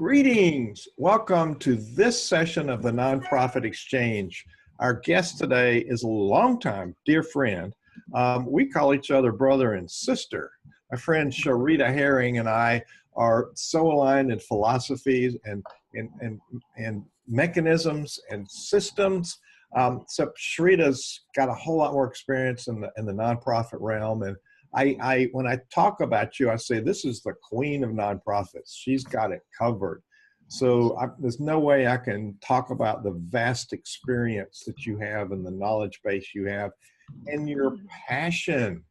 Greetings. Welcome to this session of the Nonprofit Exchange. Our guest today is a longtime dear friend. We call each other brother and sister. My friend Sherita Herring and I are so aligned in philosophies and mechanisms and systems. Except Sherita's got a whole lot more experience in the nonprofit realm. And when I talk about you, I say this is the queen of nonprofits. She's got it covered. So there's no way I can talk about the vast experience that you have and the knowledge base you have and your passion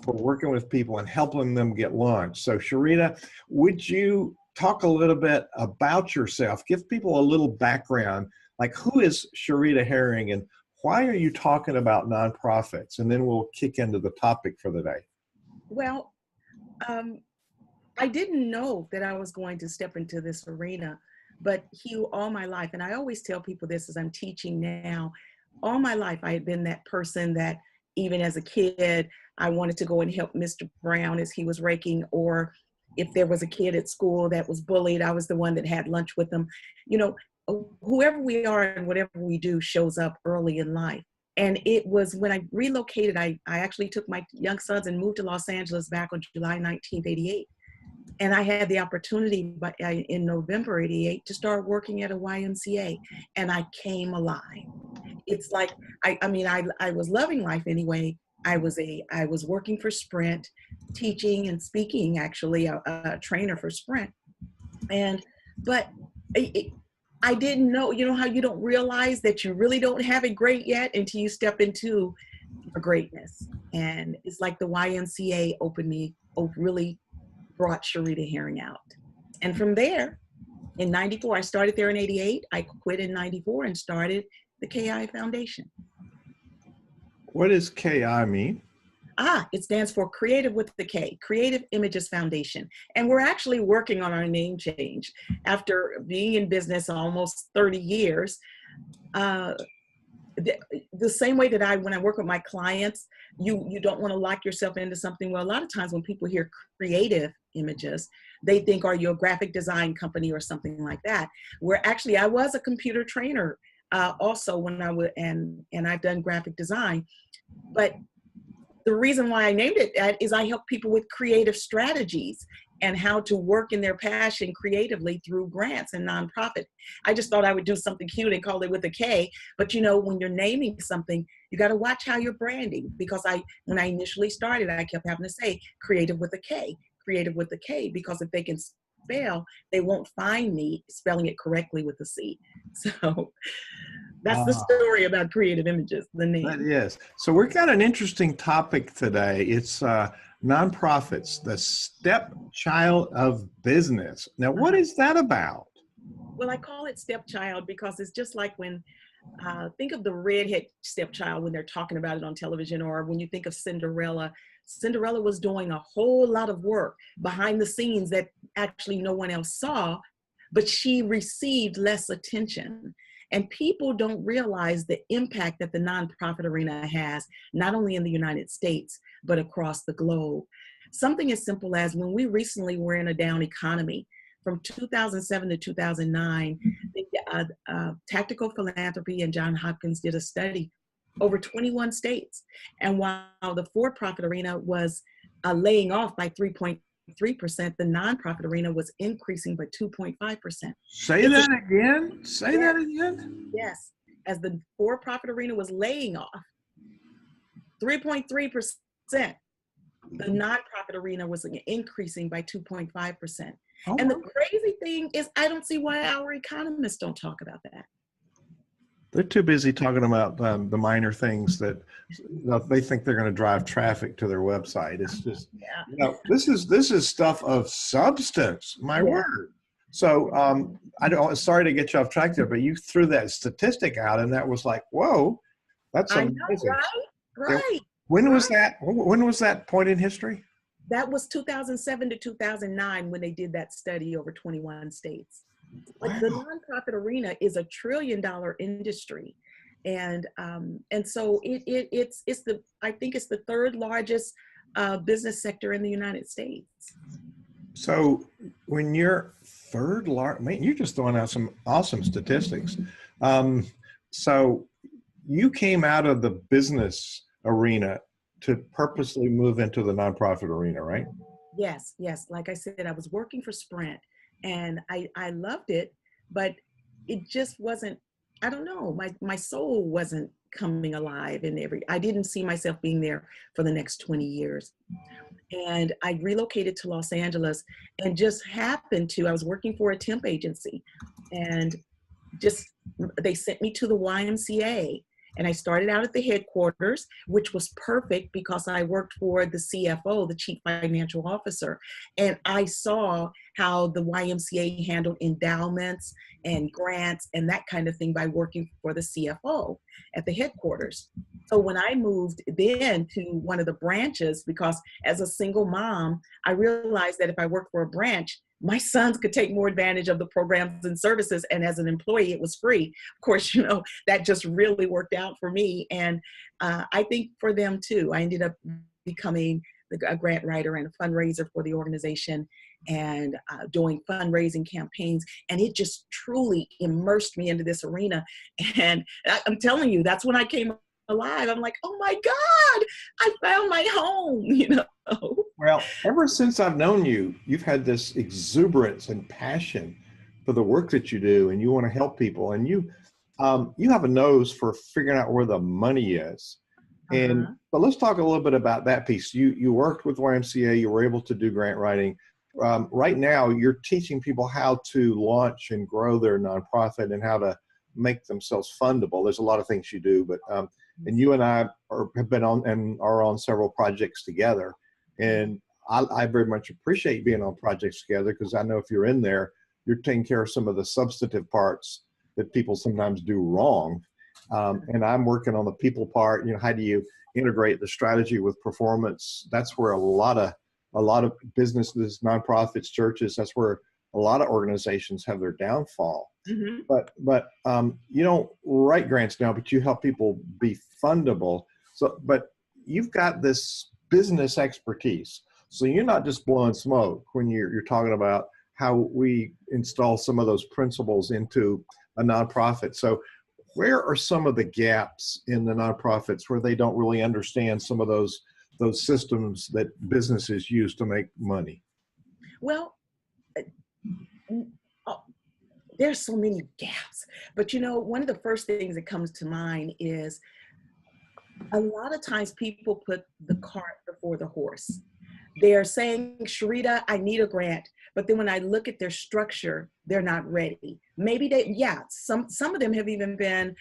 for working with people and helping them get launched. So Sherita, would you talk a little bit about yourself? Give people a little background, like who is Sherita Herring and why are you talking about nonprofits? And then we'll kick into the topic for the day. Well, I didn't know that I was going to step into this arena, but all my life, and I always tell people this as I'm teaching now, all my life I had been that person that even as a kid, I wanted to go and help Mr. Brown as he was raking, or if there was a kid at school that was bullied, I was the one that had lunch with them. You know, whoever we are and whatever we do shows up early in life. And it was when I relocated, I actually took my young sons and moved to Los Angeles back on July 1988. And I had the opportunity in November 88 to start working at a YMCA, and I came alive. It's like, I was loving life anyway. I was working for Sprint, teaching and speaking, actually, a trainer for Sprint. But I didn't know, you know how you don't realize that you really don't have it great yet until you step into your greatness. And it's like the YMCA really brought Sherita Herring out. And from there, in 94, I started there in 88. I quit in 94 and started the KI Foundation. What does KI mean? It stands for Creative with the K, Creative Images Foundation. And we're actually working on our name change. After being in business almost 30 years, the same way that when I work with my clients, you don't want to lock yourself into something. Well, a lot of times when people hear creative images, they think, are you a graphic design company or something like that? Where actually I was a computer trainer also when I would, and I've done graphic design. But the reason why I named it that is I help people with creative strategies and how to work in their passion creatively through grants and nonprofit. I just thought I would do something cute and call it with a K. But you know, when you're naming something, you got to watch how you're branding, because when I initially started, I kept having to say creative with a K, creative with a K, because if they can spell, they won't find me spelling it correctly with a C. So that's the story about creative images, the name. That is. So we've got an interesting topic today. It's nonprofits, the stepchild of business. Now, what is that about? Well, I call it stepchild because it's just like when, think of the redhead stepchild when they're talking about it on television, or when you think of Cinderella. Cinderella was doing a whole lot of work behind the scenes that actually no one else saw, but she received less attention. And people don't realize the impact that the nonprofit arena has, not only in the United States, but across the globe. Something as simple as when we recently were in a down economy, from 2007 to 2009, Tactical Philanthropy and Johns Hopkins did a study over 21 states. And while the for-profit arena was laying off by 3.3%, the nonprofit arena was increasing by 2.5%. Say that again? Say that again? Yes. As the for-profit arena was laying off 3.3%, the nonprofit arena was increasing by 2.5%. Oh, and the crazy thing is, I don't see why our economists don't talk about that. They're too busy talking about the minor things that they think they're going to drive traffic to their website. It's just, you know, this is stuff of substance. My word. So sorry to get you off track there, but you threw that statistic out, and that was like, whoa, that's amazing. I know, right? When was that? When was that point in history? That was 2007 to 2009 when they did that study over 21 states. Like the nonprofit arena is $1 trillion industry, and so I think it's the third largest business sector in the United States. So when you're third largest, man, you're just throwing out some awesome statistics. Um, so you came out of the business arena to purposely move into the nonprofit arena, right? Yes, yes. Like I said, I was working for Sprint and I loved it, but it just wasn't, I don't know, my soul wasn't coming alive in I didn't see myself being there for the next 20 years. And I relocated to Los Angeles and just happened to, I was working for a temp agency and just they sent me to the YMCA, and I started out at the headquarters, which was perfect because I worked for the CFO, the Chief Financial Officer, and I saw how the YMCA handled endowments and grants and that kind of thing by working for the CFO at the headquarters. So when I moved then to one of the branches, because as a single mom, I realized that if I worked for a branch, my sons could take more advantage of the programs and services. And as an employee, it was free. Of course, that just really worked out for me. And I think for them too. I ended up becoming a grant writer and a fundraiser for the organization and doing fundraising campaigns. And it just truly immersed me into this arena. And I'm telling you, that's when I came alive. I'm like, oh my God, I found my home, Well, ever since I've known you, you've had this exuberance and passion for the work that you do, and you want to help people, and you have a nose for figuring out where the money is. And but let's talk a little bit about that piece. You worked with YMCA, you were able to do grant writing. Right now, you're teaching people how to launch and grow their nonprofit and how to make themselves fundable. There's a lot of things you do, but and you and I have been on and are on several projects together. And I very much appreciate being on projects together because I know if you're in there, you're taking care of some of the substantive parts that people sometimes do wrong. And I'm working on the people part. How do you integrate the strategy with performance? That's where a lot of businesses, nonprofits, churches, that's where a lot of organizations have their downfall. Mm-hmm. But you don't write grants now, but you help people be fundable. So, but you've got this business expertise. So you're not just blowing smoke when you're talking about how we install some of those principles into a nonprofit. So where are some of the gaps in the nonprofits where they don't really understand some of those systems that businesses use to make money? Well, there's so many gaps, but one of the first things that comes to mind is a lot of times people put the cart before the horse. They're saying, Sherita, I need a grant. But then when I look at their structure, they're not ready. Maybe some of them have even been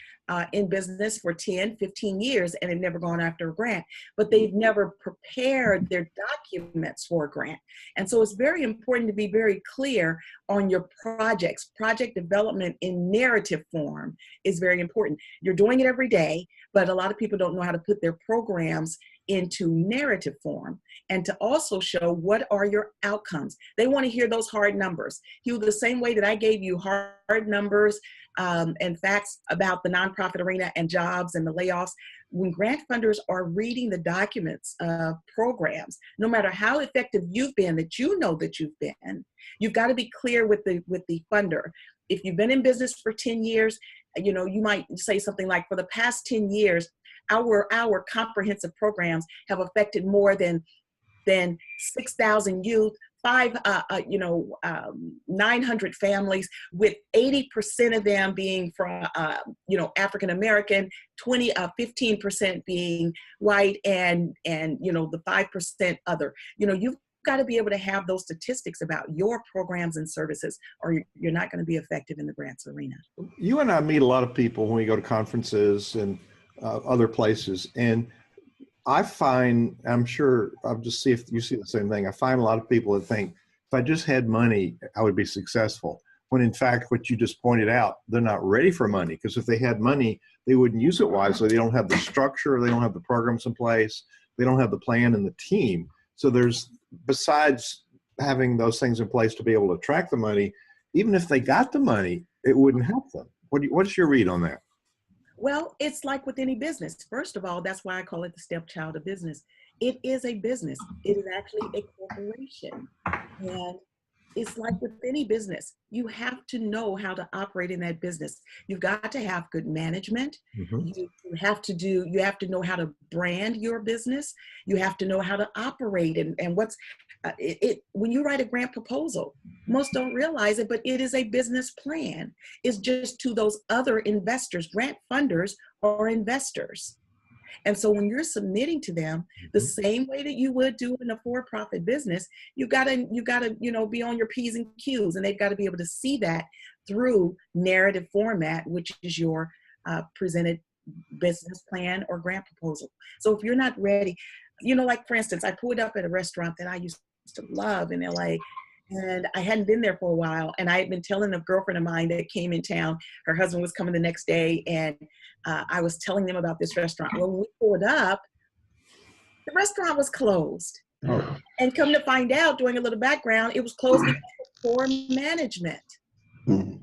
in business for 10, 15 years and have never gone after a grant, but they've never prepared their documents for a grant. And so it's very important to be very clear on your projects. Project development in narrative form is very important. You're doing it every day, but a lot of people don't know how to put their programs into narrative form and to also show what are your outcomes. They want to hear those hard numbers. The same way that I gave you hard numbers and facts about the nonprofit arena and jobs and the layoffs, when grant funders are reading the documents of programs, no matter how effective you've been, that you've been, you've got to be clear with the funder. If you've been in business for 10 years, you might say something like, for the past 10 years, our comprehensive programs have affected more than 6,000 youth, 900 families, with 80% of them being from, African American, 15% being white, and the 5% other. You've got to be able to have those statistics about your programs and services, or you're not going to be effective in the grants arena. You and I meet a lot of people when we go to conferences and other places, and I find, I'm sure, I'll just see if you see the same thing. I find a lot of people that think, if I just had money, I would be successful. When in fact, what you just pointed out, they're not ready for money, because if they had money, they wouldn't use it wisely. They don't have the structure, they don't have the programs in place, they don't have the plan and the team. So besides having those things in place to be able to attract the money, even if they got the money, it wouldn't help them. What's your read on that? Well, it's like with any business. First of all, that's why I call it the stepchild of business. It is a business. It is actually a corporation. And it's like with any business, you have to know how to operate in that business. You've got to have good management. Mhm. You have to know how to brand your business. You have to know how to operate and what's when you write a grant proposal, most don't realize it, but it is a business plan. It's just to those other investors. Grant funders are investors. And so when you're submitting to them the Mhm. same way that you would do in a for-profit business, you gotta, be on your P's and Q's, and they've got to be able to see that through narrative format, which is your presented business plan or grant proposal. So if you're not ready, like for instance, I pulled up at a restaurant that I used to love in LA. And I hadn't been there for a while. And I had been telling a girlfriend of mine that came in town, her husband was coming the next day. And I was telling them about this restaurant. Well, when we pulled up, the restaurant was closed. Oh, And come to find out, doing a little background, it was closed because of poor management. Mhm.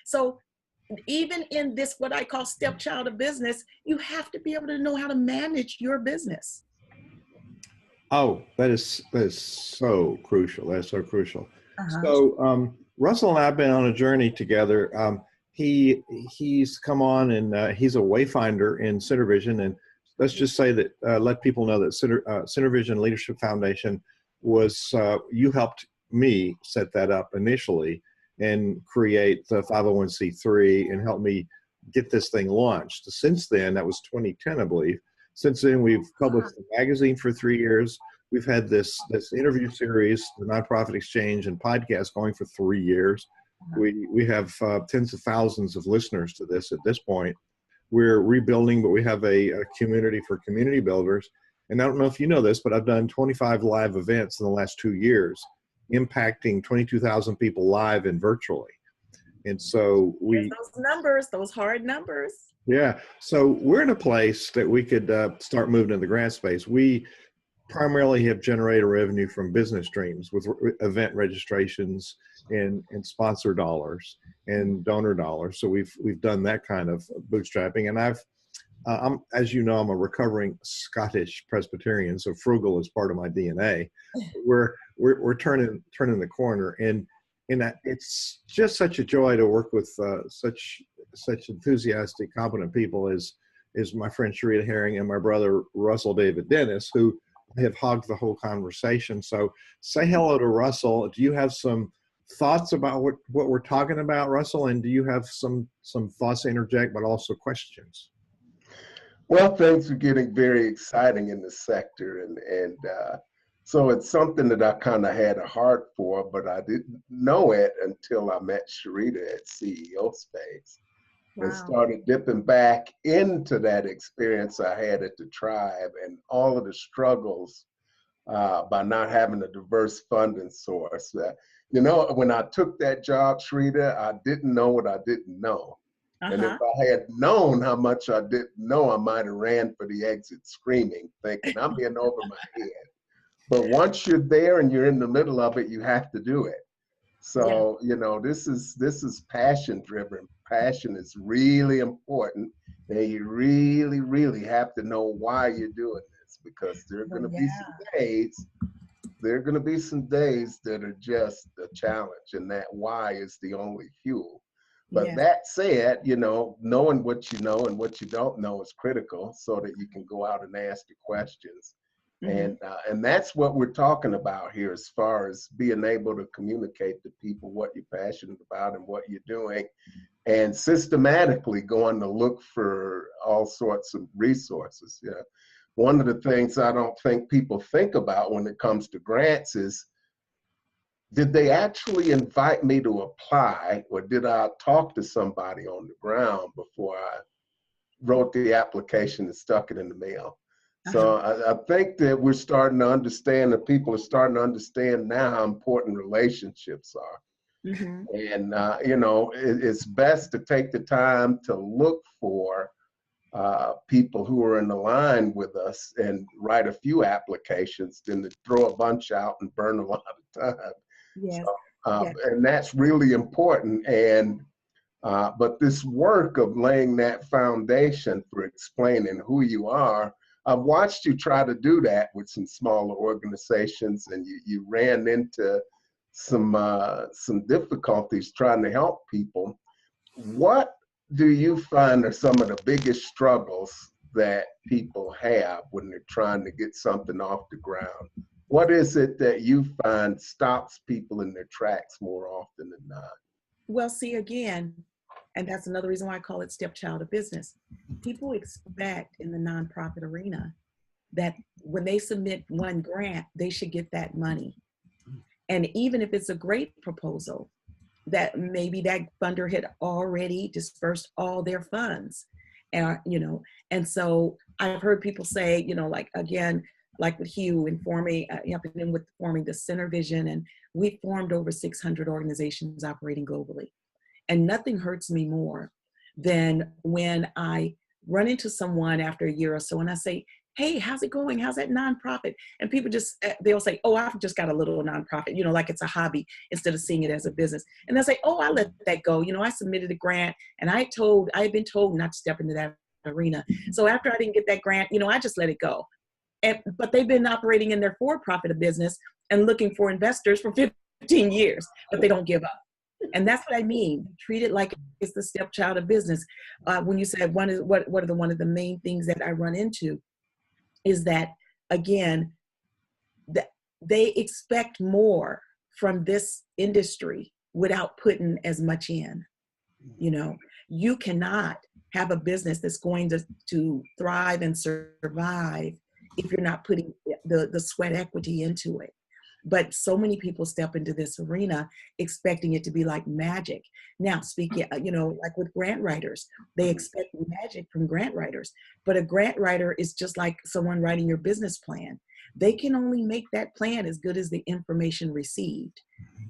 So even in this, what I call stepchild of business, you have to be able to know how to manage your business. oh, that is so crucial. That's so crucial. Uh-huh. So Russell and I have been on a journey together. He's come on and he's a wayfinder in Center Vision, and let's just say that let people know that Center Vision Leadership Foundation was you helped me set that up initially and create the 501c3 and help me get this thing launched. Since then, that was 2010, I believe. Since then, we've published a magazine for 3 years. We've had this interview series, the Nonprofit Exchange, and podcast going for 3 years. We have tens of thousands of listeners to this at this point. We're rebuilding, but we have a community for community builders. And I don't know if you know this, but I've done 25 live events in the last 2 years, impacting 22,000 people live and virtually. And so There's those numbers, those hard numbers. yeah. So we're in a place that we could start moving in the grant space. We primarily have generated revenue from business streams with event registrations and sponsor dollars and donor dollars. So we've done that kind of bootstrapping. And I'm, as you know, I'm a recovering Scottish Presbyterian, so frugal is part of my DNA. We're turning the corner, and it's just such a joy to work with such enthusiastic, competent people as my friend Sherita Herring and my brother Russell David Dennis, who have hogged the whole conversation. So say hello to Russell. Do you have some thoughts about what we're talking about, Russell? And do you have some thoughts to interject, but also questions? Well, things are getting very exciting in the sector, and so it's something that I kind of had a heart for, but I didn't know it until I met Sherita at CEO Space. Wow. And started dipping back into that experience I had at the tribe and all of the struggles by not having a diverse funding source. When I took that job, Sherita, I didn't know what I didn't know. And if I had known how much I didn't know, I might have ran for the exit screaming, thinking I'm in over my head. But once you're there and you're in the middle of it, you have to do it. So, this is passion driven. Passion is really important. And you really, really have to know why you're doing this, because there are going to be some days that are just a challenge, and that why is the only fuel. But that said, knowing what you know and what you don't know is critical so that you can go out and ask the questions. And that's what we're talking about here, as far as being able to communicate to people what you're passionate about and what you're doing, and systematically going to look for all sorts of resources. One of the things I don't think people think about when it comes to grants is, did they actually invite me to apply, or did I talk to somebody on the ground before I wrote the application and stuck it in the mail? So I think that we're starting to understand, that people are starting to understand now how important relationships are. And, it's best to take the time to look for people who are in the line with us and write a few applications than to throw a bunch out and burn a lot of time. Yes. And that's really important. But this work of laying that foundation for explaining who you are, I've watched you try to do that with some smaller organizations, and you ran into some difficulties trying to help people. What do you find are some of the biggest struggles that people have when they're trying to get something off the ground? What is it that you find stops people in their tracks more often than not? Well, see, again, and that's another reason why I call it Stepchild of Business. People expect in the nonprofit arena that when they submit one grant, they should get that money. And even if it's a great proposal, that maybe that funder had already dispersed all their funds. And, and so I've heard people say, like, again, like with Hugh and forming, helping him with forming the Center Vision, and we formed over 600 organizations operating globally. And nothing hurts me more than when I run into someone after a year or so and I say, hey, how's it going? How's that nonprofit? And people they'll say, oh, I've just got a little nonprofit, like it's a hobby instead of seeing it as a business. And they'll say, oh, I let that go. I submitted a grant and I had been told not to step into that arena. So after I didn't get that grant, I just let it go. But they've been operating in their for-profit business and looking for investors for 15 years, but they don't give up. And that's what I mean. Treat it like it's the stepchild of business. When you said one of the main things that I run into is that, again, that they expect more from this industry without putting as much in. You cannot have a business that's going to thrive and survive if you're not putting the sweat equity into it. But so many people step into this arena expecting it to be like magic. Now, speaking, like with grant writers, they expect magic from grant writers. But a grant writer is just like someone writing your business plan. They can only make that plan as good as the information received.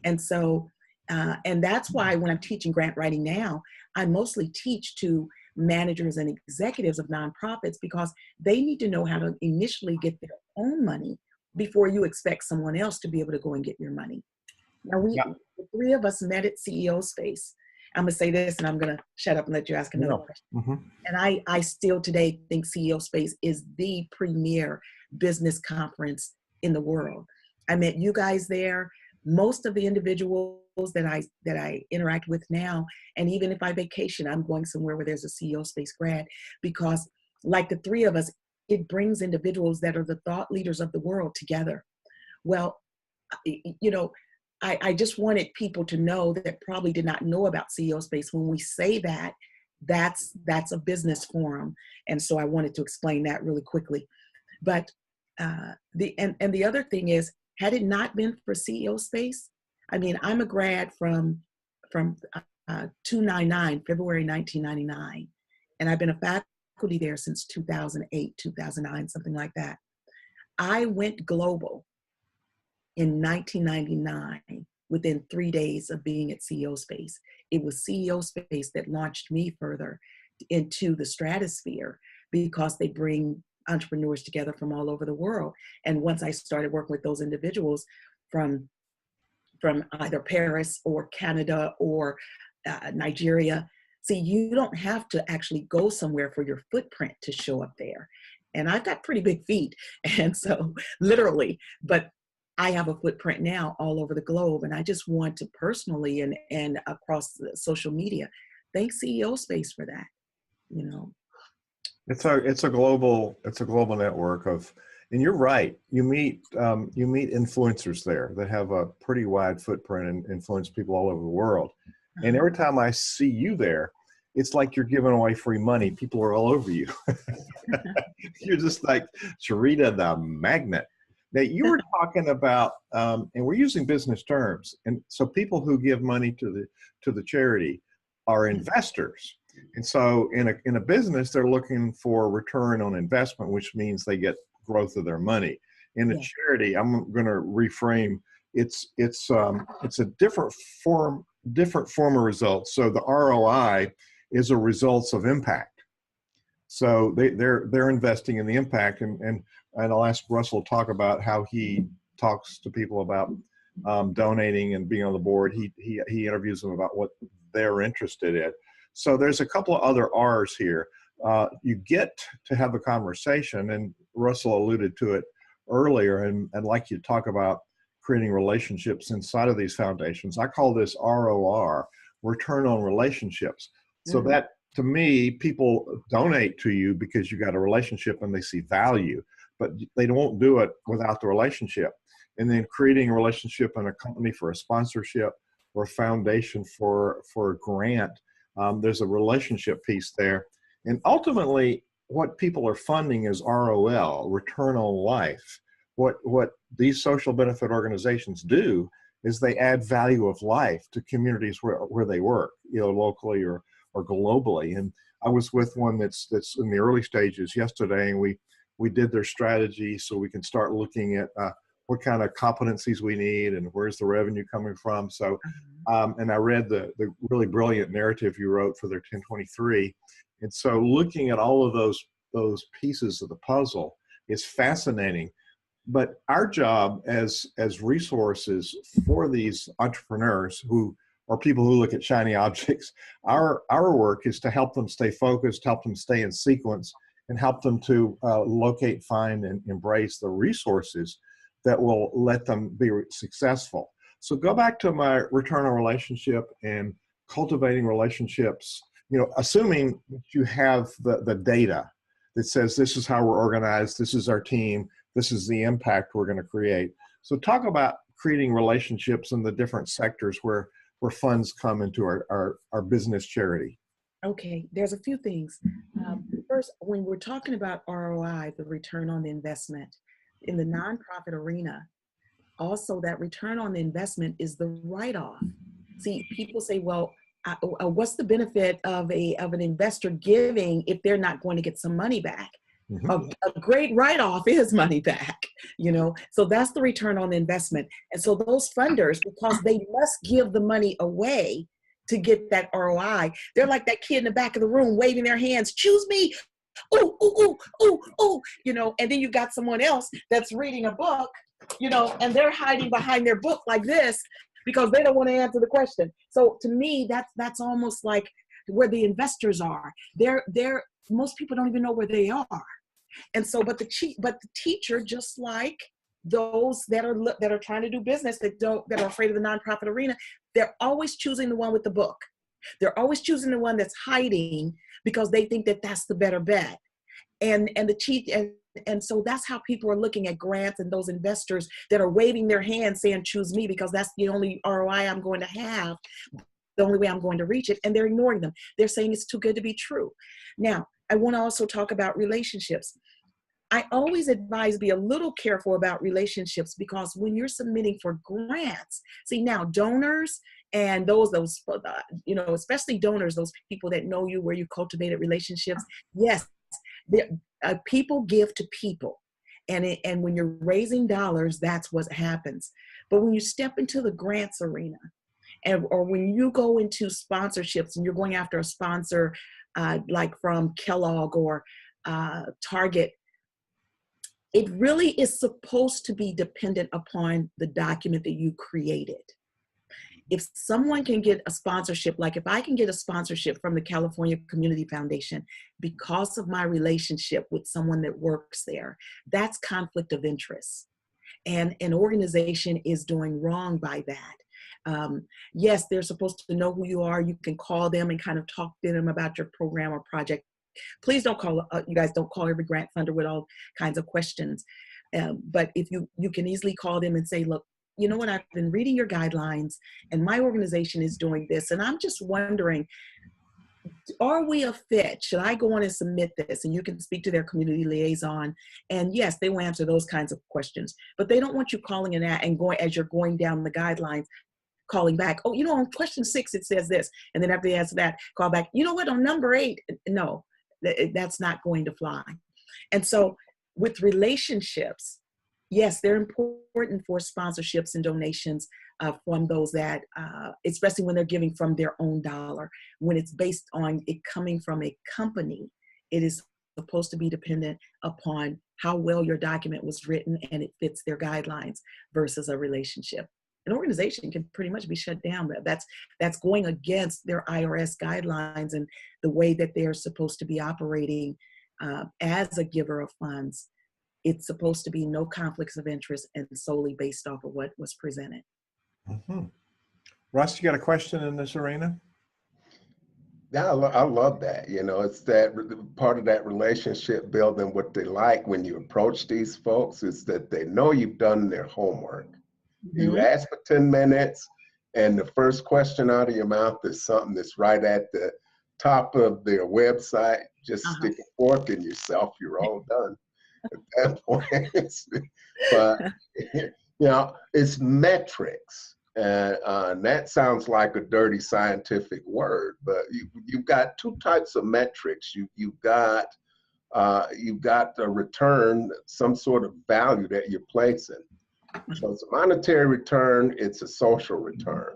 And so, and that's why when I'm teaching grant writing now, I mostly teach to managers and executives of nonprofits because they need to know how to initially get their own money before you expect someone else to be able to go and get your money. Now, the three of us met at CEO Space. I'm going to say this and I'm going to shut up and let you ask another question. Mm-hmm. And I still today think CEO Space is the premier business conference in the world. I met you guys there. Most of the individuals that I interact with now, and even if I vacation, I'm going somewhere where there's a CEO Space grad, because like the three of us, it brings individuals that are the thought leaders of the world together. Well, I just wanted people to know that probably did not know about CEO Space. When we say that, that's a business forum. And so I wanted to explain that really quickly. But the other thing is, had it not been for CEO Space, I mean, I'm a grad from 299, February 1999, and I've been a faculty there since 2008, 2009, something like that. I went global in 1999 within 3 days of being at CEO Space. It was CEO Space that launched me further into the stratosphere because they bring entrepreneurs together from all over the world. And once I started working with those individuals from either Paris or Canada or Nigeria, see, you don't have to actually go somewhere for your footprint to show up there. And I've got pretty big feet. And so literally, but I have a footprint now all over the globe. And I just want to personally and across social media, thank CEO Space for that, It's a global network of, and you're right. You meet influencers there that have a pretty wide footprint and influence people all over the world. And every time I see you there, it's like you're giving away free money. People are all over you. You're just like Sherita the magnet. Now you were talking about, and we're using business terms, and so people who give money to the charity are investors. And so in a business, they're looking for a return on investment, which means they get growth of their money. In a charity, I'm going to reframe. It's a different form of results. So the ROI is a results of impact. So they're investing in the impact, and I'll ask Russell to talk about how he talks to people about donating and being on the board. He interviews them about what they're interested in. So there's a couple of other R's here. You get to have a conversation, and Russell alluded to it earlier, and I'd like you to talk about creating relationships inside of these foundations. I call this ROR, return on relationships. So that, to me, people donate to you because you got a relationship and they see value, but they won't do it without the relationship. And then creating a relationship in a company for a sponsorship or a foundation for a grant, there's a relationship piece there. And ultimately, what people are funding is ROL, return on life. What these social benefit organizations do is they add value of life to communities where they work, locally or globally. And I was with one that's in the early stages yesterday, and we did their strategy so we can start looking at what kind of competencies we need and where's the revenue coming from. So, and I read the really brilliant narrative you wrote for their 1023. And so looking at all of those pieces of the puzzle is fascinating. But our job as resources for these entrepreneurs who are people who look at shiny objects, our work is to help them stay focused, help them stay in sequence, and help them to locate, find, and embrace the resources that will let them be successful. So go back to my return on relationship and cultivating relationships, assuming you have the data that says this is how we're organized, this is our team, this is the impact we're going to create. So talk about creating relationships in the different sectors where funds come into our business charity. Okay, there's a few things. First, when we're talking about ROI, the return on the investment, in the nonprofit arena, also that return on the investment is the write-off. See, people say, well, what's the benefit of an investor giving if they're not going to get some money back? Mm-hmm. A great write-off is money back, so that's the return on the investment. And so those funders, because they must give the money away to get that ROI, they're like that kid in the back of the room waving their hands, choose me, ooh, ooh, ooh, ooh, ooh, and then you got someone else that's reading a book, and they're hiding behind their book like this because they don't want to answer the question. So to me, that's almost like where the investors are. They're most people don't even know where they are. And so, but the teacher, just like those that are trying to do business that are afraid of the nonprofit arena, they're always choosing the one with the book. They're always choosing the one that's hiding because they think that that's the better bet. And so that's how people are looking at grants and those investors that are waving their hands saying, choose me because that's the only ROI I'm going to have, the only way I'm going to reach it. And they're ignoring them. They're saying it's too good to be true. Now, I want to also talk about relationships. I always advise be a little careful about relationships because when you're submitting for grants, see now donors and those especially donors, those people that know you, where you cultivated relationships. Yes, people give to people. And when you're raising dollars, that's what happens. But when you step into the grants arena, or when you go into sponsorships and you're going after a sponsor like from Kellogg or Target, it really is supposed to be dependent upon the document that you created. If someone can get a sponsorship, like if I can get a sponsorship from the California Community Foundation because of my relationship with someone that works there, that's conflict of interest. And an organization is doing wrong by that. Yes, they're supposed to know who you are. You can call them and kind of talk to them about your program or project. Please don't call, you guys don't call every grant funder with all kinds of questions. But if you can easily call them and say, look, you know what, I've been reading your guidelines and my organization is doing this. And I'm just wondering, are we a fit? Should I go on and submit this? And you can speak to their community liaison. And yes, they will answer those kinds of questions. But they don't want you calling and going as you're going down the guidelines, calling back, oh, on question 6, it says this. And then after they answer that, call back, you know what, on number 8, no, that's not going to fly. And so with relationships, yes, they're important for sponsorships and donations from those that, especially when they're giving from their own dollar. When it's based on it coming from a company, it is supposed to be dependent upon how well your document was written and it fits their guidelines versus a relationship. An organization can pretty much be shut down. That's going against their IRS guidelines and the way that they're supposed to be operating as a giver of funds. it's supposed to be no conflicts of interest and solely based off of what was presented. Mm-hmm. Russ, you got a question in this arena? Yeah, I love that. You know, it's that part of that relationship building. What they like when you approach these folks is that they know you've done their homework. You Mm-hmm. ask for 10 minutes, and the first question out of your mouth is something that's right at the top of their website. Just Uh-huh. stick a fork in yourself, you're all done at that point. But, you know, it's metrics. And that sounds like a dirty scientific word, but you've got two types of metrics. You've got a return, some sort of value that you're placing. So it's a monetary return, it's a social return.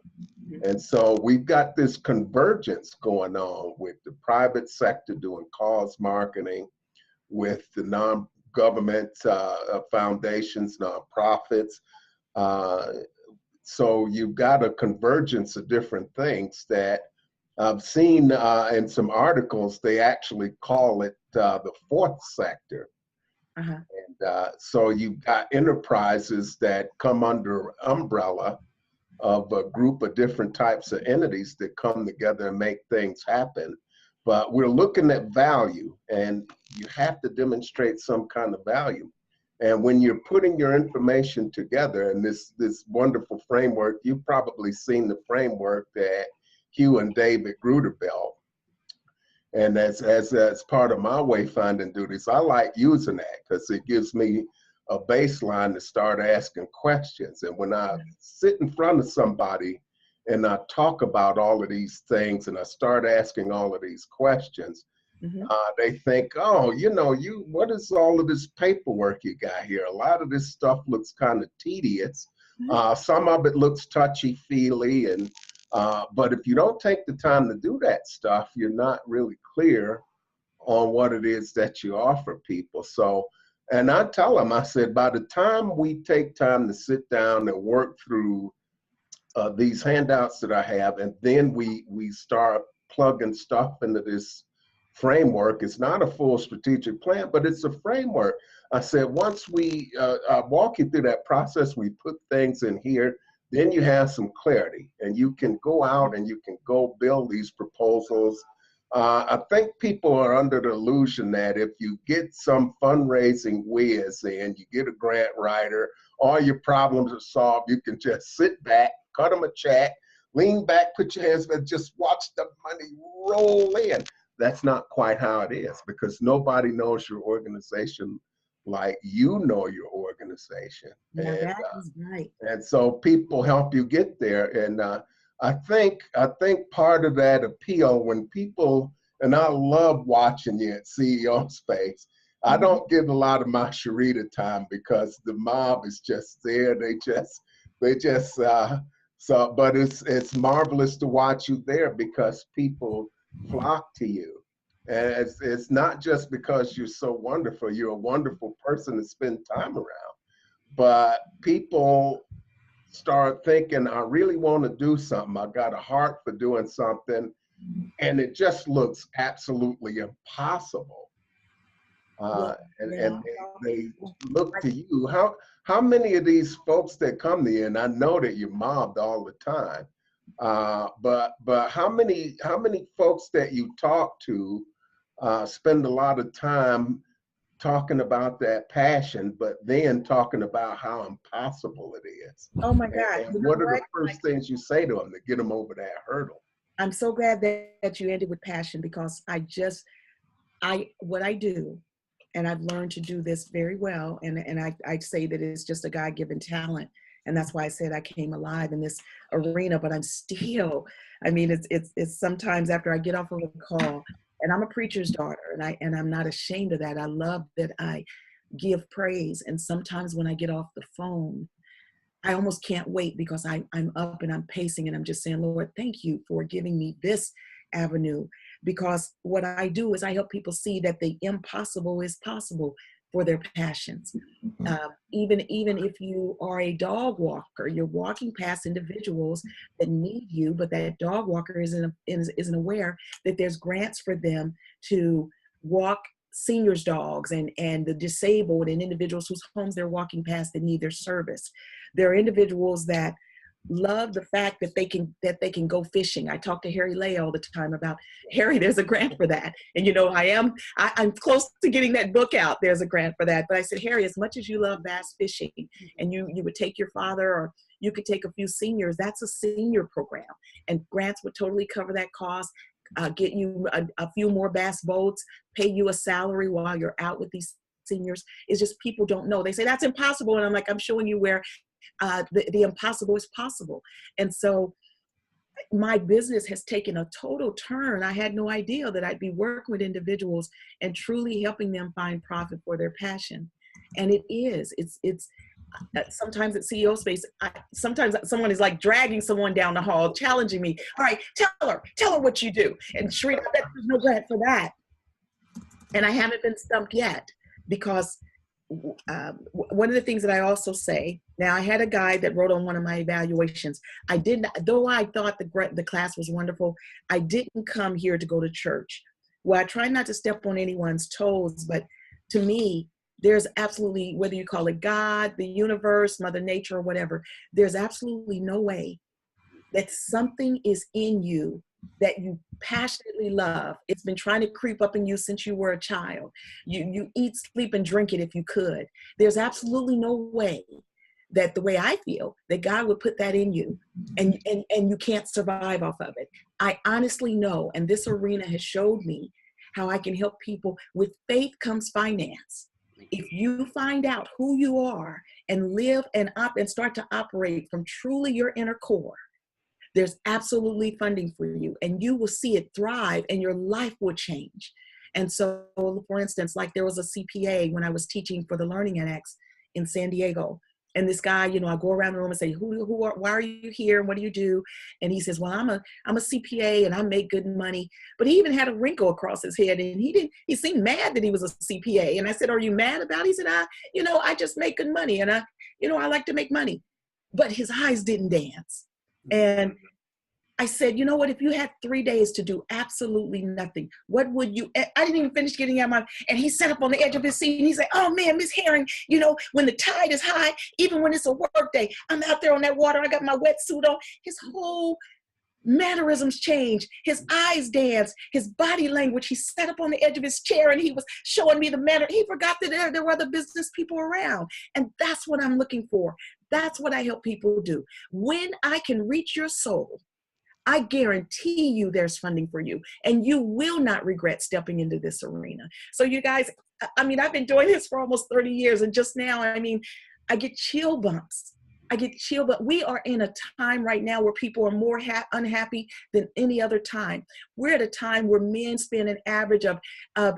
And so we've got this convergence going on with the private sector doing cause marketing, with the non-government foundations, nonprofits. So you've got a convergence of different things that I've seen in some articles. They actually call it the fourth sector. Uh-huh. And so you've got enterprises that come under umbrella of a group of different types of entities that come together and make things happen. But we're looking at value, and you have to demonstrate some kind of value. And when you're putting your information together in this wonderful framework, you've probably seen the framework that Hugh and David Gruder built. And as part of my wayfinding duties, I like using that because it gives me a baseline to start asking questions. And when I sit in front of somebody and I talk about all of these things and I start asking all of these questions, they think, oh, you know, what is all of this paperwork you got here? A lot of this stuff looks kind of tedious. Some of it looks touchy-feely, and but if you don't take the time to do that stuff, you're not really clear on what it is that you offer people. So, and I tell them, I said, by the time we take time to sit down and work through these handouts that I have, and then we start plugging stuff into this framework. It's not a full strategic plan, but it's a framework. I said, once we walk you through that process, we put things in here, then you have some clarity and you can go out and you can go build these proposals. I think people are under the illusion that if you get some fundraising whiz in, you get a grant writer, all your problems are solved, you can just sit back, cut them a check, lean back, put your hands and just watch the money roll in. That's not quite how it is, because nobody knows your organization like you know your organization. Yeah, that is right. And so people help you get there. And I think part of that appeal when people, and I love watching you at CEO Space. I don't get a lot of my Sherita time because the mob is just there. So, but it's marvelous to watch you there because people flock to you. And it's not just because you're so wonderful. You're a wonderful person to spend time around. But people start thinking, I really want to do something. I got a heart for doing something. And it just looks absolutely impossible. And they look to you. How many of these folks that come to you, and I know that you're mobbed all the time, but how many folks that you talk to spend a lot of time talking about that passion, but then talking about how impossible it is? Oh my God. And what are the first things you say to them to get them over that hurdle? I'm so glad that you ended with passion, because what I do, and I've learned to do this very well, and I say that it's just a God-given talent. And that's why I said I came alive in this arena, but I'm still, I mean, it's sometimes after I get off of a call, and I'm a preacher's daughter, and I'm not ashamed of that. I love that I give praise. And sometimes when I get off the phone, I almost can't wait, because I'm up and I'm pacing and I'm just saying, Lord, thank you for giving me this avenue. Because what I do is I help people see that the impossible is possible for their passions. Even if you are a dog walker, you're walking past individuals that need you, but that dog walker isn't aware that there's grants for them to walk seniors dogs and the disabled and individuals whose homes they're walking past that need their service. There are individuals that love the fact that they can go fishing. I talk to Harry Lay all the time about, Harry, there's a grant for that. And you know, I'm close to getting that book out. There's a grant for that. But I said, Harry, as much as you love bass fishing and you would take your father, or you could take a few seniors, that's a senior program. And grants would totally cover that cost, get you a few more bass boats, pay you a salary while you're out with these seniors. It's just people don't know. They say that's impossible. And I'm like, I'm showing you where the impossible is possible. And so my business has taken a total turn. I had no idea that I'd be working with individuals and truly helping them find profit for their passion. And it's sometimes at CEO space, sometimes someone is like dragging someone down the hall, challenging me. All right, tell her what you do. And Sherita, I bet there's no grant for that. And I haven't been stumped yet, because one of the things that I also say, now I had a guy that wrote on one of my evaluations. Though I thought the class was wonderful, I didn't come here to go to church. Well, I try not to step on anyone's toes, but to me, there's absolutely, whether you call it God, the universe, Mother Nature, or whatever, there's absolutely no way that something is in you that you passionately love. It's been trying to creep up in you since you were a child. You eat, sleep, and drink it if you could. There's absolutely no way that the way I feel that God would put that in you and you can't survive off of it. I honestly know, and this arena has showed me how I can help people. With faith comes finance. If you find out who you are and live and start to operate from truly your inner core, there's absolutely funding for you, and you will see it thrive and your life will change. And so, for instance, like there was a CPA when I was teaching for the Learning Annex in San Diego. And this guy, you know, I go around the room and say, why are you here? And what do you do? And he says, well, I'm a CPA and I make good money. But he even had a wrinkle across his head, and he seemed mad that he was a CPA. And I said, are you mad about it? He said, I just make good money, and I like to make money. But his eyes didn't dance. And I said, you know what, if you had 3 days to do absolutely nothing, what would you, I didn't even finish getting out and he sat up on the edge of his seat and he said, oh man, Miss Herring, you know, when the tide is high, even when it's a work day, I'm out there on that water, I got my wetsuit on. His whole mannerisms changed. His eyes danced, his body language. He sat up on the edge of his chair and he was showing me the manner. He forgot that there were other business people around. And that's what I'm looking for. That's what I help people do. When I can reach your soul, I guarantee you there's funding for you, and you will not regret stepping into this arena. So you guys, I mean, I've been doing this for almost 30 years, and just now, I mean, I get chill bumps. We are in a time right now where people are more unhappy than any other time. We're at a time where men spend an average of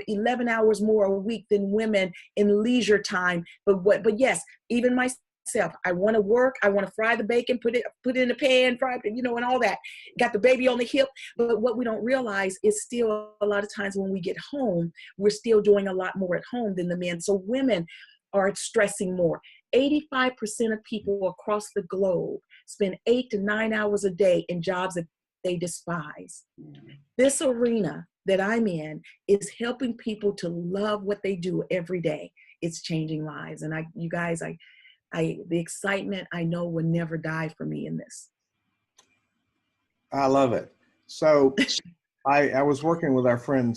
11 hours more a week than women in leisure time. But yes, even myself, I want to work. I want to fry the bacon, put it in the pan, fry it, you know, and all that. Got the baby on the hip. But what we don't realize is still a lot of times when we get home, we're still doing a lot more at home than the men. So women are stressing more. 85% of people across the globe spend 8 to 9 hours a day in jobs that they despise. This arena that I'm in is helping people to love what they do every day. It's changing lives. And you guys, the excitement I know will never die for me in this. I love it. So I was working with our friend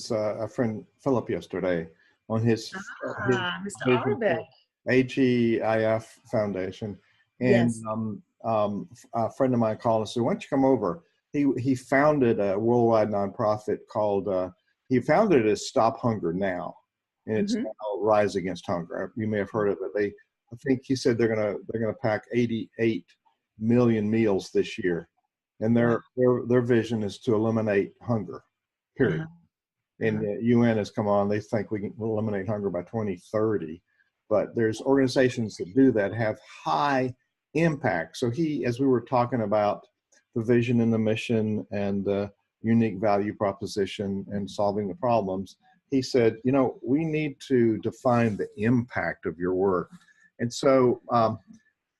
Philip yesterday on his Mr. Arbeck. AGIF Foundation. And Yes. A friend of mine called and said, why don't you come over? He founded a worldwide nonprofit called, he founded it as Stop Hunger Now. And it's now Rise Against Hunger. You may have heard of it. I think he said they're gonna pack 88 million meals this year, and their vision is to eliminate hunger. Period. And the UN has come on. They think we can eliminate hunger by 2030, but there's organizations that do that, have high impact. So as we were talking about the vision and the mission and the unique value proposition and solving the problems, he said, you know, we need to define the impact of your work. And so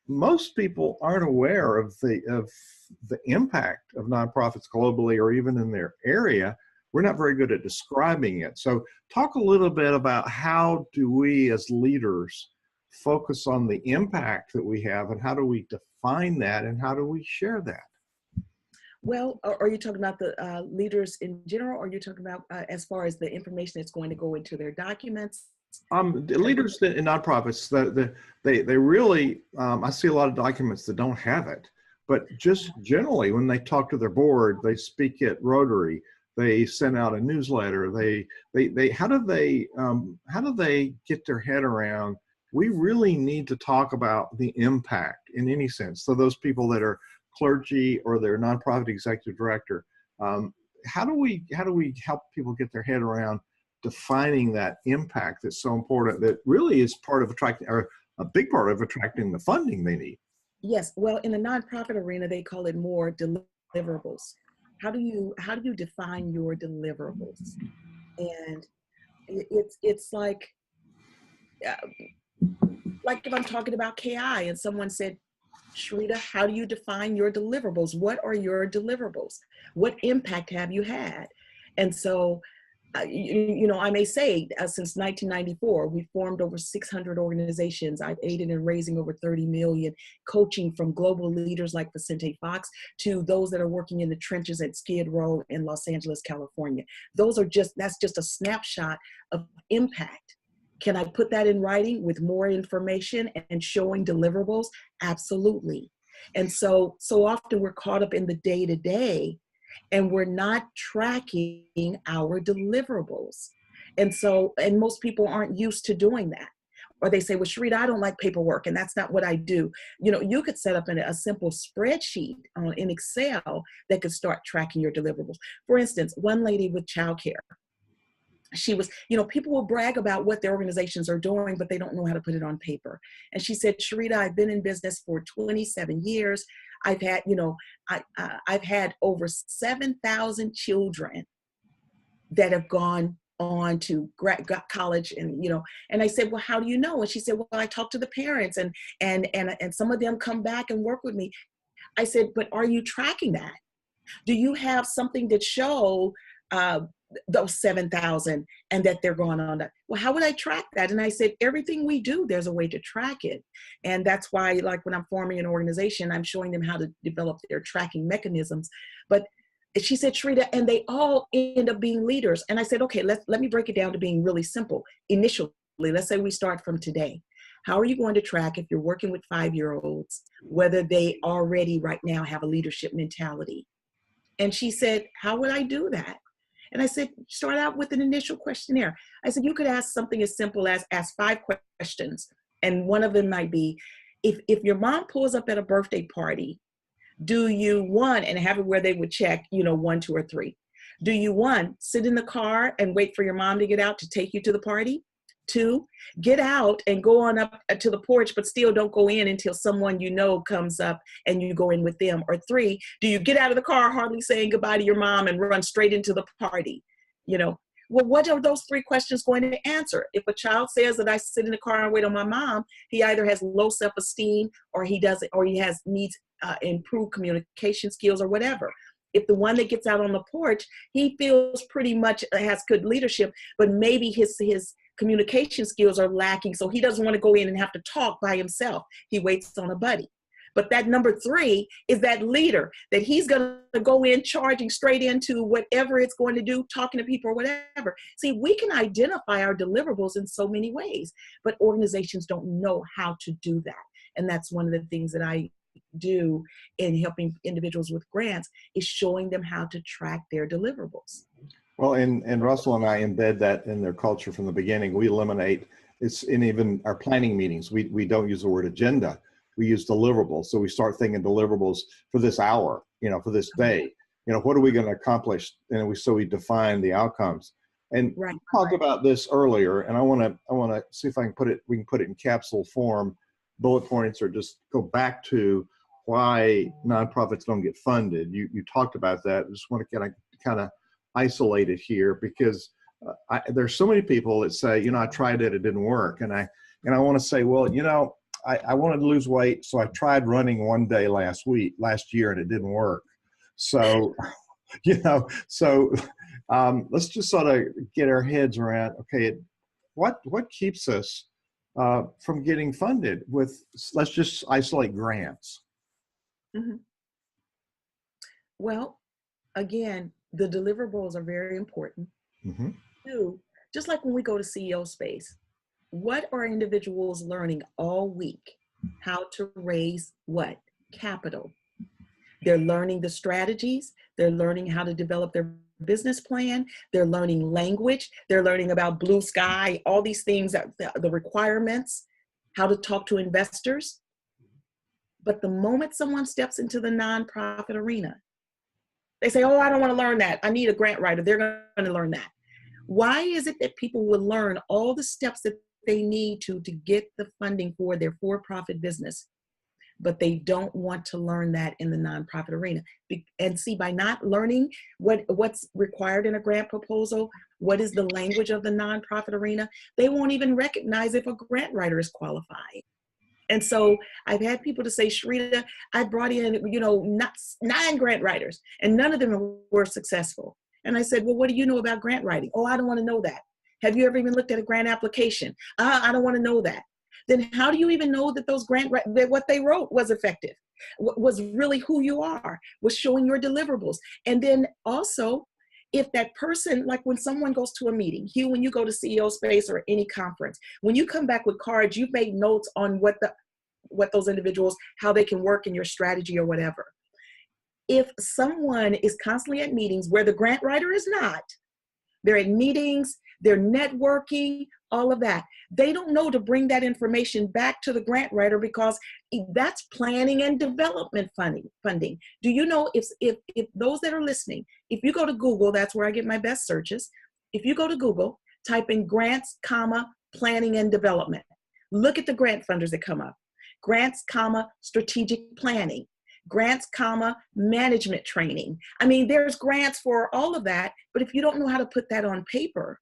most people aren't aware of the impact of nonprofits globally or even in their area. we're not very good at describing it. So talk a little bit about how do we as leaders focus on the impact that we have, and how do we define that, and how do we share that? Well, are you talking about the leaders in general, or are you talking about as far as the information that's going to go into their documents? The leaders in nonprofits, they really, I see a lot of documents that don't have it, but just generally when they talk to their board, they speak at Rotary, they send out a newsletter, how do they get their head around, we really need to talk about the impact in any sense. So those people that are clergy or their nonprofit executive director, how do we help people get their head around defining that impact that's so important, that really is part of attracting, or a big part of attracting the funding they need? Yes, well, in the nonprofit arena, they call it more deliverables. How do you define your deliverables? And it's like if I'm talking about KI and someone said, Sherita, how do you define your deliverables? What are your deliverables? What impact have you had? And so, I may say since 1994, we formed over 600 organizations. I've aided in raising over 30 million, coaching from global leaders like Vicente Fox to those that are working in the trenches at Skid Row in Los Angeles, California. That's just a snapshot of impact. Can I put that in writing with more information and showing deliverables? Absolutely. And so often we're caught up in the day-to-day and we're not tracking our deliverables. And most people aren't used to doing that. Or they say, well, Sherita, I don't like paperwork, and that's not what I do. You could set up a simple spreadsheet in Excel that could start tracking your deliverables. For instance, one lady with childcare, she was, people will brag about what their organizations are doing, but they don't know how to put it on paper. And she said, Sherita, I've been in business for 27 years. I've had, I've had over 7,000 children that have gone on to college, and I said, well, how do you know? And she said, well, I talk to the parents, and some of them come back and work with me. I said, but are you tracking that? Do you have something that show those 7,000 and that they're going on that? Well, how would I track that? And I said, everything we do, there's a way to track it. And that's why, like when I'm forming an organization, I'm showing them how to develop their tracking mechanisms. But she said, Sherita, and they all end up being leaders. And I said, okay, let me break it down to being really simple. Initially, let's say we start from today. How are you going to track, if you're working with 5-year-olds, whether they already right now have a leadership mentality? And she said, how would I do that? And I said, start out with an initial questionnaire. I said, you could ask something as simple as ask 5 questions. And one of them might be, if your mom pulls up at a birthday party, do you, one, and have it where they would check, 1, 2, or 3. Do you, 1, sit in the car and wait for your mom to get out to take you to the party? 2, get out and go on up to the porch, but still don't go in until someone comes up and you go in with them. Or 3, do you get out of the car hardly saying goodbye to your mom and run straight into the party? Well, what are those 3 questions going to answer? If a child says that I sit in the car and wait on my mom, he either has low self-esteem, or he doesn't, or he needs improved communication skills or whatever. If the one that gets out on the porch, he feels pretty much has good leadership, but maybe his communication skills are lacking, so he doesn't want to go in and have to talk by himself. He waits on a buddy. But that number 3 is that leader, that he's going to go in charging straight into whatever it's going to do, talking to people or whatever. See, we can identify our deliverables in so many ways, but organizations don't know how to do that. And that's one of the things that I do in helping individuals with grants, is showing them how to track their deliverables. Well, and Russell and I embed that in their culture from the beginning. We eliminate, it's in even our planning meetings, we don't use the word agenda, we use deliverables. So we start thinking deliverables for this hour, for this day, what are we going to accomplish? And we define the outcomes. And we talked about this earlier, and I want to see if we can put it in capsule form, bullet points, or just go back to why nonprofits don't get funded. You talked about that. I just want to kind of isolate it here, because there's so many people that say, I tried it, it didn't work. And I want to say, well, I wanted to lose weight, so I tried running one day last year and it didn't work. So So let's just sort of get our heads around, okay, what keeps us from getting funded with, let's just isolate grants. Mhm. Well, again, the deliverables are very important. Mm-hmm. Two, just like when we go to CEO space, what are individuals learning all week? How to raise what? Capital. They're learning the strategies. They're learning how to develop their business plan. They're learning language. They're learning about blue sky, all these things, the requirements, how to talk to investors. But the moment someone steps into the nonprofit arena, they say, oh, I don't want to learn that. I need a grant writer. They're going to learn that. Why is it that people will learn all the steps that they need to get the funding for their for-profit business, but they don't want to learn that in the nonprofit arena? And see, by not learning what's required in a grant proposal, what is the language of the nonprofit arena, they won't even recognize if a grant writer is qualified. And so I've had people to say, Sherita, I brought in, 9 grant writers and none of them were successful. And I said, well, what do you know about grant writing? Oh, I don't want to know that. Have you ever even looked at a grant application? I don't want to know that. Then how do you even know that those that what they wrote was effective, was really who you are, was showing your deliverables? And then also, if that person, like when someone goes to a meeting, when you go to CEO space or any conference, when you come back with cards, you've made notes on what those individuals, how they can work in your strategy or whatever. If someone is constantly at meetings where the grant writer is not, they're at meetings, they're networking, all of that, they don't know to bring that information back to the grant writer, because that's planning and development funding. Do you know, if those that are listening, if you go to Google, that's where I get my best searches. If you go to Google, type in grants, planning and development. Look at the grant funders that come up. Grants, strategic planning. Grants, management training. I mean, there's grants for all of that, but if you don't know how to put that on paper,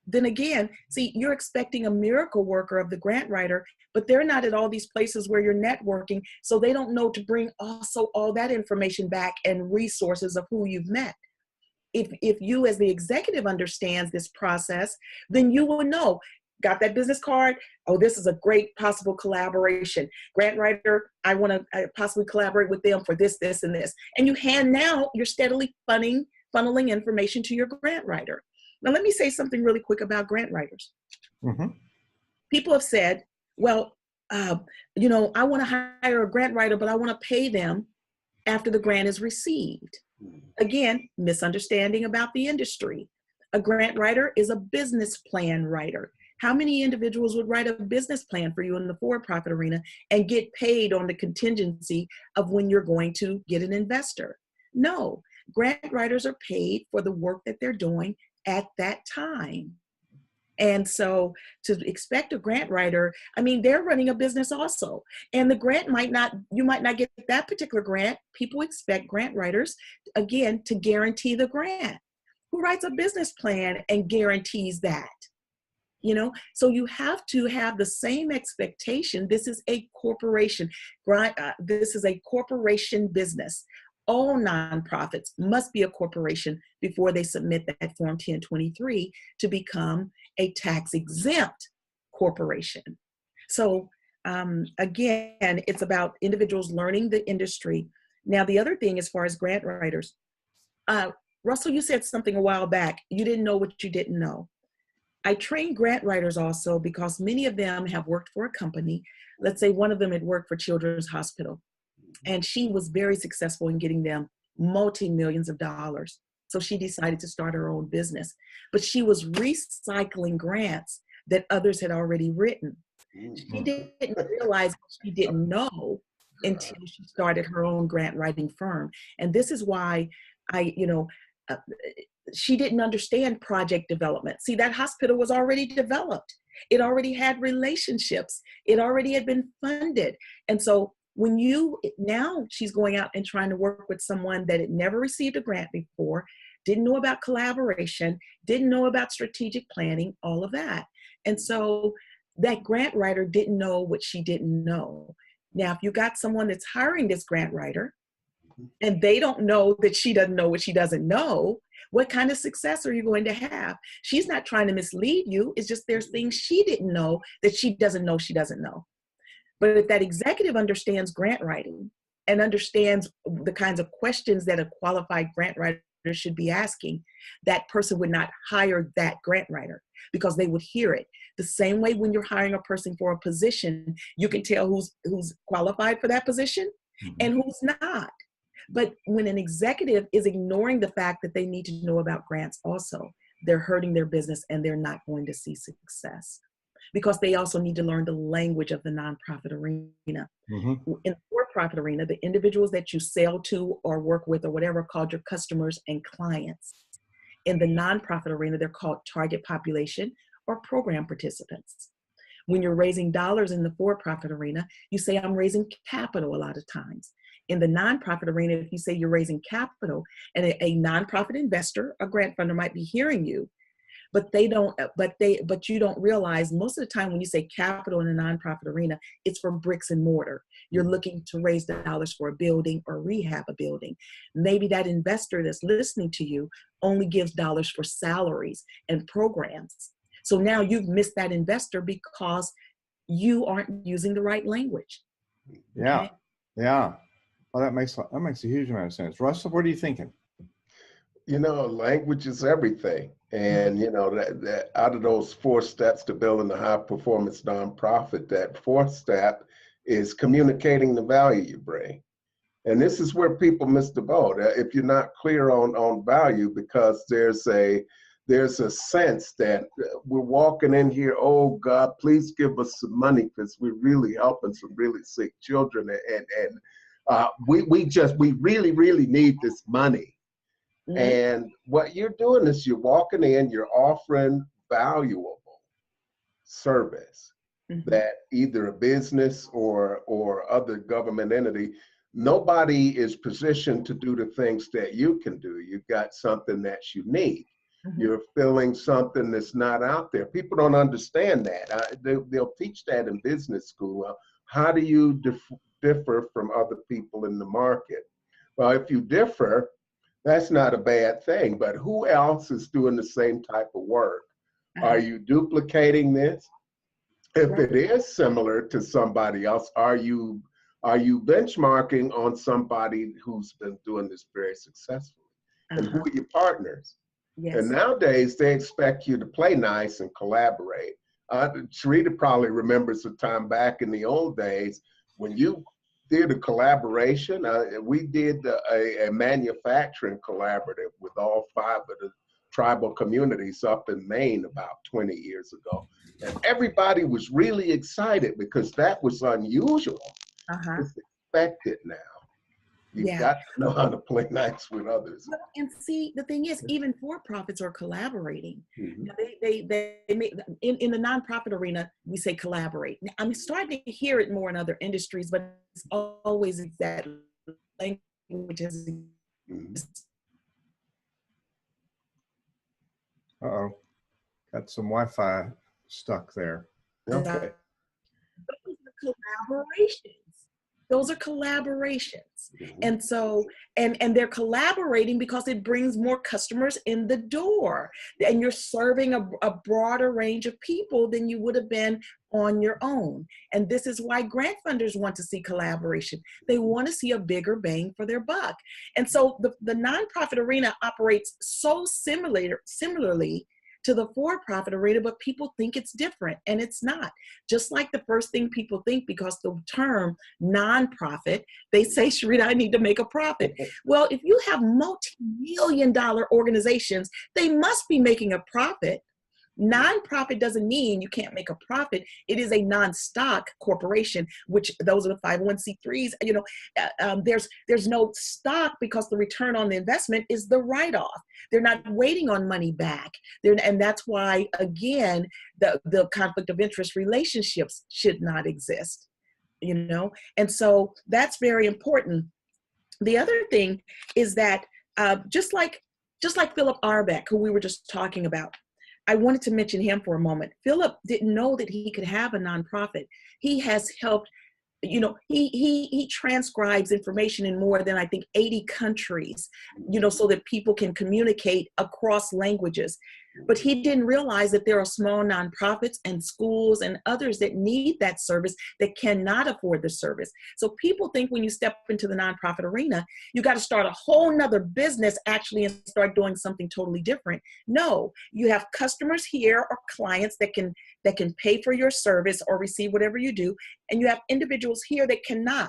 then again, see, you're expecting a miracle worker of the grant writer, but they're not at all these places where you're networking, so they don't know to bring also all that information back and resources of who you've met. If you as the executive understands this process, then you will know, got that business card? Oh, this is a great possible collaboration. Grant writer, I want to possibly collaborate with them for this, this, and this. And you're steadily funneling information to your grant writer. Now, let me say something really quick about grant writers. Mm-hmm. People have said, well, I want to hire a grant writer, but I want to pay them after the grant is received. Again, misunderstanding about the industry. A grant writer is a business plan writer. How many individuals would write a business plan for you in the for-profit arena and get paid on the contingency of when you're going to get an investor? No, grant writers are paid for the work that they're doing at that time. And so to expect a grant writer, I mean, they're running a business also. And the grant you might not get that particular grant. People expect grant writers, again, to guarantee the grant. Who writes a business plan and guarantees that? So you have to have the same expectation. This is a corporation. This is a corporation business. All nonprofits must be a corporation before they submit that Form 1023 to become a tax-exempt corporation. So again, it's about individuals learning the industry. Now, the other thing as far as grant writers, Russell, you said something a while back. You didn't know what you didn't know. I train grant writers also because many of them have worked for a company. Let's say one of them had worked for Children's Hospital, and she was very successful in getting them multi-millions of dollars. So she decided to start her own business, but she was recycling grants that others had already written. She didn't realize what she didn't know until she started her own grant writing firm. And this is why she didn't understand project development. See, that hospital was already developed. It already had relationships. It already had been funded. And so now she's going out and trying to work with someone that had never received a grant before, didn't know about collaboration, didn't know about strategic planning, all of that. And so that grant writer didn't know what she didn't know. Now, if you got someone that's hiring this grant writer, and they don't know that she doesn't know what she doesn't know, what kind of success are you going to have? She's not trying to mislead you. It's just there's things she didn't know that she doesn't know she doesn't know. But if that executive understands grant writing and understands the kinds of questions that a qualified grant writer should be asking, that person would not hire that grant writer because they would hear it. The same way when you're hiring a person for a position, you can tell who's qualified for that position and who's not. But when an executive is ignoring the fact that they need to know about grants also, they're hurting their business and they're not going to see success, because they also need to learn the language of the nonprofit arena. In the for-profit arena, the individuals that you sell to or work with or whatever are called your customers and clients. In the nonprofit arena, they're called target population or program participants. When you're raising dollars in the for-profit arena, you say, I'm raising capital a lot of times. In the nonprofit arena, if you say you're raising capital, and a nonprofit investor, a grant funder might be hearing you, but you don't realize most of the time when you say capital in the nonprofit arena, it's for bricks and mortar. You're looking to raise the dollars for a building or rehab a building. Maybe that investor that's listening to you only gives dollars for salaries and programs. So now you've missed that investor because you aren't using the right language. Yeah. Okay? Yeah. Well, that makes a huge amount of sense. Russell, what are you thinking? Language is everything. And, that out of those 4 steps to building a high performance nonprofit, that 4th step is communicating the value you bring. And this is where people miss the boat. If you're not clear on value, because there's a sense that we're walking in here, oh God, please give us some money because we're really helping some really sick children. And we really, really need this money. And what you're doing is you're walking in, you're offering valuable service that either a business or other government entity, nobody is positioned to do the things that you can do. You've got something that's unique. You're filling something that's not out there. People don't understand that. They'll teach that in business school. How do you differ from other people in the market? Well, if you differ, that's not a bad thing, but who else is doing the same type of work? Are you duplicating this? If it is similar to somebody else, are you benchmarking on somebody who's been doing this very successfully? And who are your partners? Yes. And nowadays they expect you to play nice and collaborate. Sherita probably remembers a time back in the old days when you did a collaboration. We did a manufacturing collaborative with all 5 of the tribal communities up in Maine about 20 years ago. And everybody was really excited because that was unusual. It's expected now. You've got to know how to play nice with others. Well, and see, the thing is, even for-profits are collaborating. Now, they make, in the nonprofit arena, we say collaborate. Now, I'm starting to hear it more in other industries, but it's always that language has. Uh-oh. Got some Wi-Fi stuck there. Okay. Those are collaborations. And so, and they're collaborating because it brings more customers in the door. And you're serving a broader range of people than you would have been on your own. And this is why grant funders want to see collaboration. They want to see a bigger bang for their buck. And so the nonprofit arena operates so similarly to the for-profit arena, but people think it's different, and it's not. Just like the first thing people think, because the term nonprofit, they say, Sherita, I need to make a profit. Well, if you have multi-million-dollar organizations, they must be making a profit. Nonprofit doesn't mean you can't make a profit. It is a non-stock corporation, which those are the 501c3s. There's no stock because the return on the investment is the write-off. They're not waiting on money back. And that's why, again, the conflict of interest relationships should not exist. And so that's very important. The other thing is that just like Philip Arbeck, who we were just talking about, I wanted to mention him for a moment. Philip didn't know that he could have a nonprofit. He has helped he transcribes information in more than, I think, 80 countries, so that people can communicate across languages. But he didn't realize that there are small nonprofits and schools and others that need that service that cannot afford the service. So people think when you step into the nonprofit arena, you got to start a whole nother business actually and start doing something totally different. No, you have customers here or clients that can pay for your service or receive whatever you do. And you have individuals here that cannot.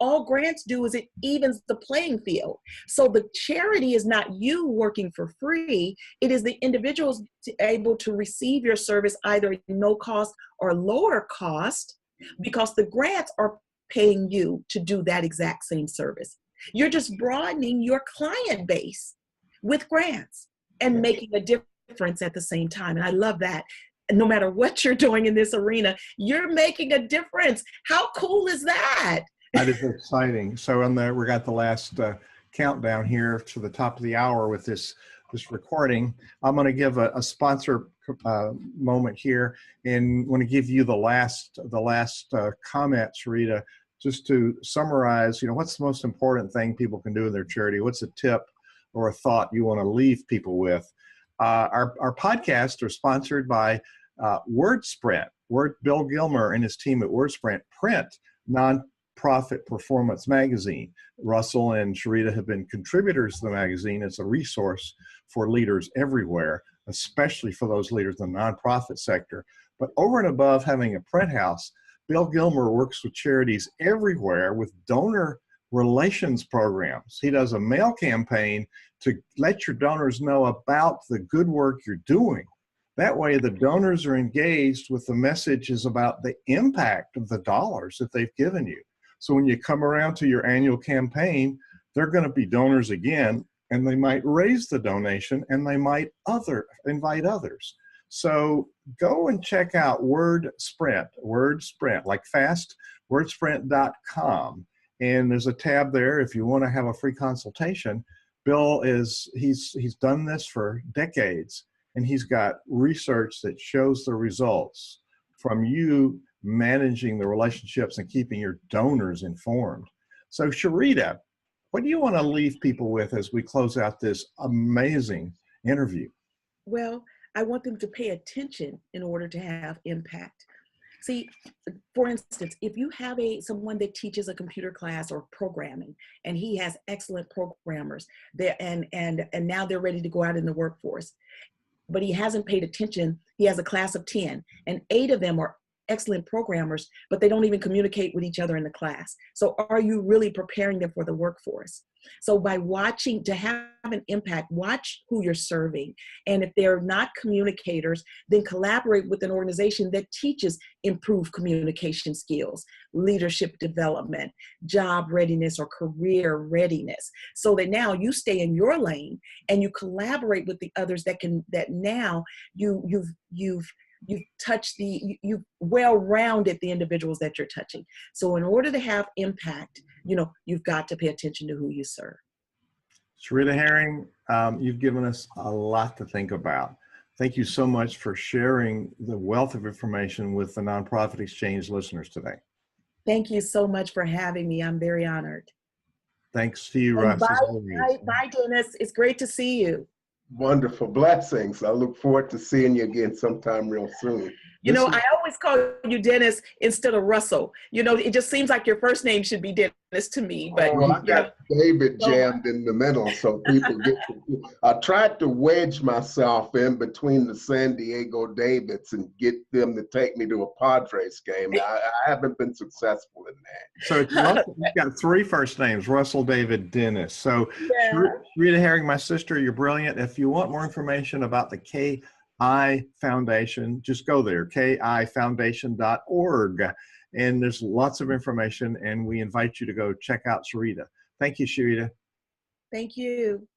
All grants do is it evens the playing field. So the charity is not you working for free. It is the individuals able to receive your service either at no cost or lower cost, because the grants are paying you to do that exact same service. You're just broadening your client base with grants and making a difference at the same time. And I love that. And no matter what you're doing in this arena, you're making a difference. How cool is that? That is exciting. So we got the last countdown here to the top of the hour with this recording. I'm going to give a sponsor moment here, and want to give you the last comment, Sherita, just to summarize. What's the most important thing people can do in their charity? What's a tip or a thought you want to leave people with? Our podcasts are sponsored by WordSprint. Bill Gilmer and his team at WordSprint print non-profit performance magazine. Russell and Sherita have been contributors to the magazine. It's a resource for leaders everywhere, especially for those leaders in the nonprofit sector. But over and above having a print house, Bill Gilmer works with charities everywhere with donor relations programs. He does a mail campaign to let your donors know about the good work you're doing. That way, the donors are engaged with the messages about the impact of the dollars that they've given you. So when you come around to your annual campaign, they're going to be donors again, and they might raise the donation, and they might invite others. So go and check out WordSprint, like fast, wordsprint.com. And there's a tab there if you want to have a free consultation. Bill he's done this for decades, and he's got research that shows the results from you managing the relationships and keeping your donors informed. So Sherita, what do you want to leave people with as we close out this amazing interview? Well, I want them to pay attention in order to have impact. See, for instance, if you have someone that teaches a computer class or programming, and he has excellent programmers there, and now they're ready to go out in the workforce, but he hasn't paid attention. He has a class of 10, and 8 of them are excellent programmers, but they don't even communicate with each other in the class. So are you really preparing them for the workforce? So by watching, to have an impact, watch who you're serving. And if they're not communicators, then collaborate with an organization that teaches improved communication skills, leadership development, job readiness, or career readiness, so that now you stay in your lane and you collaborate with the others that now you've touched you've well-rounded the individuals that you're touching. So in order to have impact, you've got to pay attention to who you serve. Sherita Herring, you've given us a lot to think about. Thank you so much for sharing the wealth of information with the Nonprofit Exchange listeners today. Thank you so much for having me. I'm very honored. Thanks to you, Russ. Bye, Dennis. It's great to see you. Wonderful. Blessings. I look forward to seeing you again sometime real soon. I always call you Dennis instead of Russell. It just seems like your first name should be Dennis to me. But I got David jammed in the middle, so people get to. I tried to wedge myself in between the San Diego Davids and get them to take me to a Padres game. I haven't been successful in that. So you've got 3 first names: Russell, David, Dennis. So Sherita Herring, my sister, you're brilliant. If you want more information about the KI Foundation, just go there, kifoundation.org. And there's lots of information, and we invite you to go check out Sherita. Thank you, Sherita. Thank you.